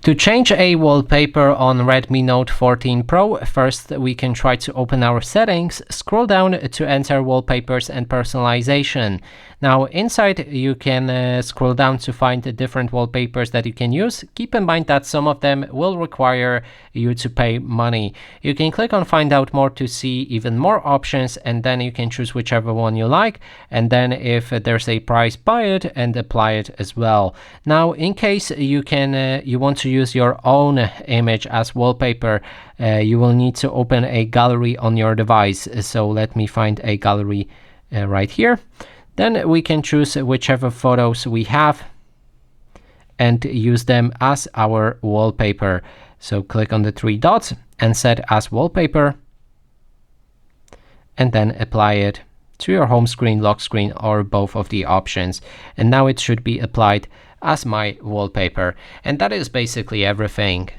To change a wallpaper on Redmi Note 14 Pro, first we can try to open our settings, scroll down to enter wallpapers and personalization. Now inside you can scroll down to find the different wallpapers that you can use. Keep in mind that some of them will require you to pay money. You can click on find out more to see even more options, and then you can choose whichever one you like, and then if there's a price, buy it and apply it as well. Now in case you want to use your own image as wallpaper, you will need to open a gallery on your device. So let me find a gallery right here. Then we can choose whichever photos we have and use them as our wallpaper. So click on the three dots and set as wallpaper, and then apply it to your home screen, lock screen, or both of the options. And now it should be applied as my wallpaper. And that is basically everything.